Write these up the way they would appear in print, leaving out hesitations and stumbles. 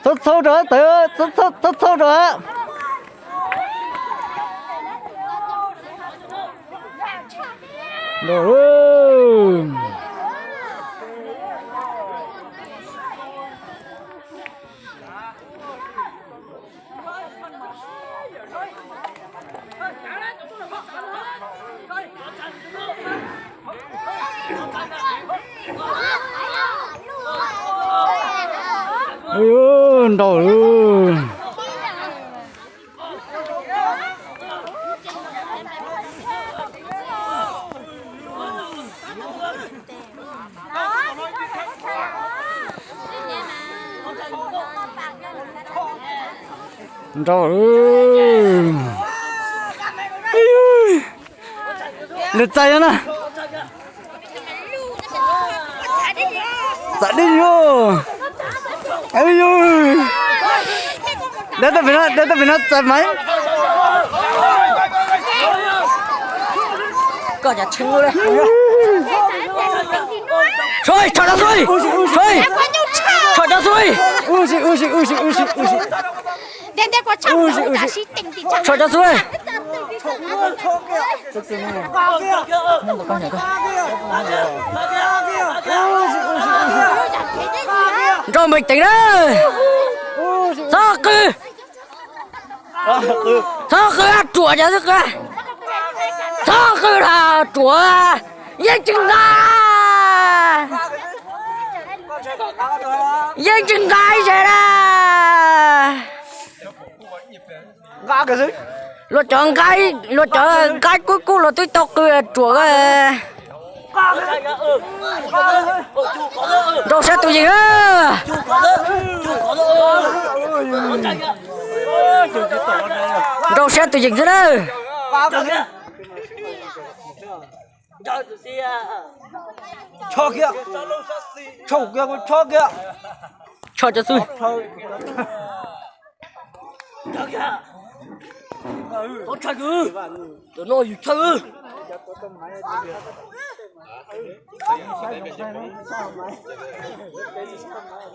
Tốt sâu nữa tự tốt sâu nữa. Rồi. Ôi trời ơi. Trời ơi. Lượt chạy nè. Chạy đi vô. Ôi ơi. Để tao phải nó chạy máy. Có nhà trứng luôn đấy. Rồi, cho nó rồi. Rồi. Cho nó rồi. Ui. Đến đây có chồng cả sĩ tình thì chồng. Cho nó rồi. Rồi mình tỉnh đó. Sao cứ ăn chùa nhà thức ra. Sao cứ là chùa yên chừng ra. Yên chừng ra vậy đó. Gã cái gì? Lo chọn cái cuối cùng là tôi tóc cái chùa cái. Đâu sẽ tụi gì á? Đâu sẽ tụi gì thế đó? Cho kia. Cho kia. Cho xui. Tôi chạy cứ. Tôi nói gì chạy cứ.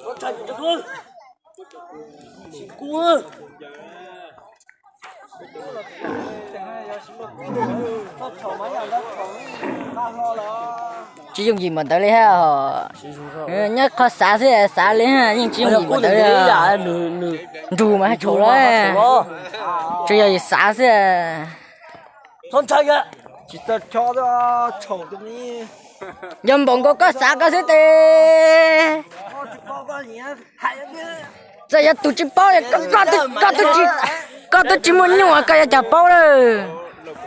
Tôi chạy cứ. Cua. chỉ dùng gì mà tới đây ha, nhớ có xả thế xả lên ha, nhưng chỉ dùng gì mà tới đây, dù mà chỗ đó, chỉ là xả thế, Con trai kìa. Chỉ ta cho nó chầu cái gì. nhầm bọn có xả cái thế tê, giờ giờ tụi chim bao giờ có tụi chim muốn nhua cái chả bao rồi,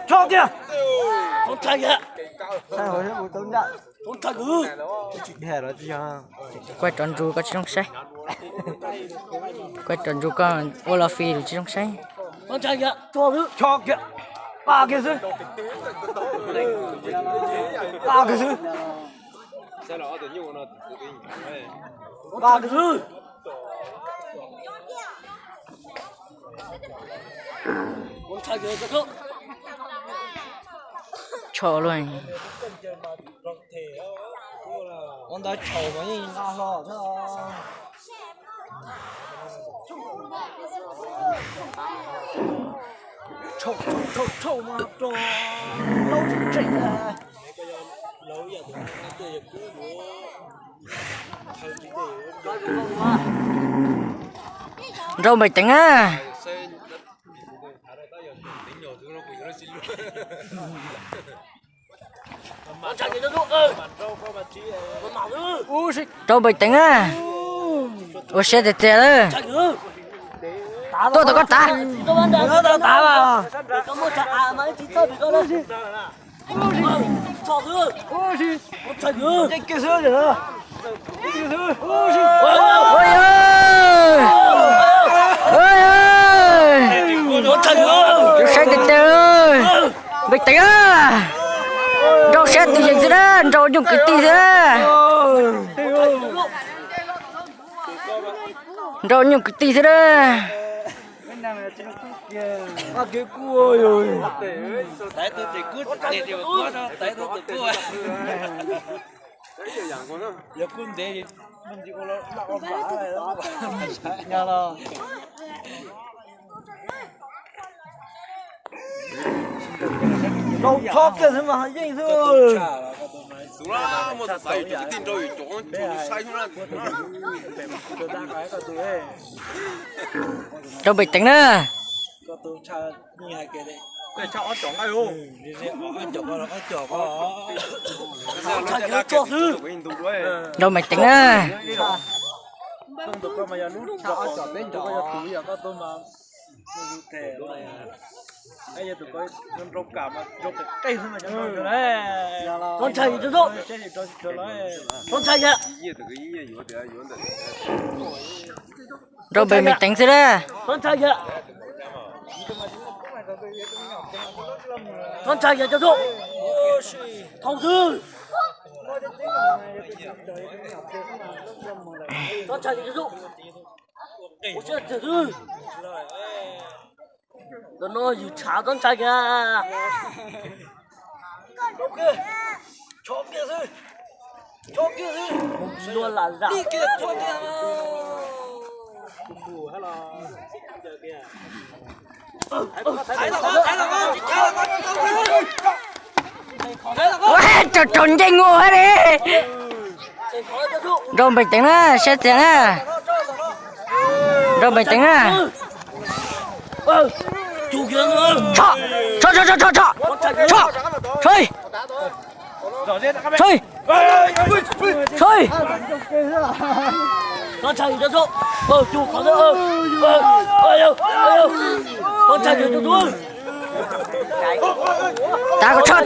Cho kìa. Con trai kìa. Sai hồi hết buổi tối nhận. Con trai cứ. Chị hè đó chứ ha. quay tròn ru có chỉ trong say, quay tròn ru có Olafy được chỉ trong say, Con trai kìa. Cho cứ. Cho kìa. Ba cái gì? Ba cái gì? Ba cái gì? Con trai kìa cho cho luôn. Con ta chầu cái gì ngon lò thế à. Chầu mà cho lâu chảy ra. Rồi mày tính á. Con trai kìa cho ơi. Con mạo nữa. Rồi mày tính á. Ủa xe để tiền đó. Trai kìa. Tôi có tá. Tôi ăn được. Nó tá vào. Có một chả mà chỉ chơi bị con đó. Cho cứ. Con trai kìa. Cái kia sữa rồi đó. Ôi ơi. Ôi ơi. Con trai kìa. Xe để tiền ơi. Mày tính á. Rồi xe tự nhiên thế đó. Rồi dùng cái tí thế. Rồi dùng cái tí thế đó. À cái cua rồi. Tại tôi chỉ cứ để điều quá đó. Tại tôi tự cua. giờ quân để mình chỉ có nó ôm bả này đó Nhờ lo. Đâu thoát cái thế mà dinh thôi. xuống là một sai chỗ tin rồi chỗ sai không là tôi đang nói có tôi ấy Rồi bình tĩnh nữa. có tôi cha như hai kia đấy để cho nó chọn ai luôn đi ra ăn chọc nó ăn chọc nó nó sẽ cho thứ Rồi bình tĩnh nữa. không được mà giờ lúc chọc chọc bên chọc giờ túi giờ có tôi mà tôi thề này bây giờ tụi coi con rau cả mà rau cái cây thôi mà chẳng được đấy Con chạy cho rốt. cho nó Con chạy kìa. gì từ cái gì vậy đấy Rồi bình tĩnh xíu đó. con chạy kìa con chạy kìa cho rốt thông sư con chạy kìa cho rốt ôi chết chết ơi nó gì trả con chạy kìa chó kia thôi luôn là giả đi kia chó kia Trời trốn chạy ngu hết đi. Rồi bình tĩnh nữa, sẽ tiền nữa. Rồi bình tĩnh nữa. chủ kia nữa Cho. Thôi. Thôi. Thôi. con chạy cho số chủ có nữa con chạy cho số Tao cho.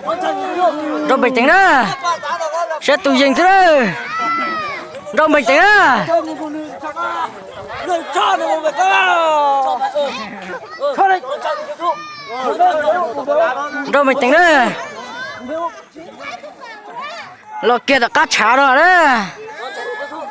con chạy cho số Rồi bình tĩnh nữa. Sẽ tụi dình thế. Rồi bình tĩnh nữa. người cho này một cái con này con chạy cho số Rồi bình tĩnh nữa. Lò kia đã cắt chả rồi đấy. con chạy cho số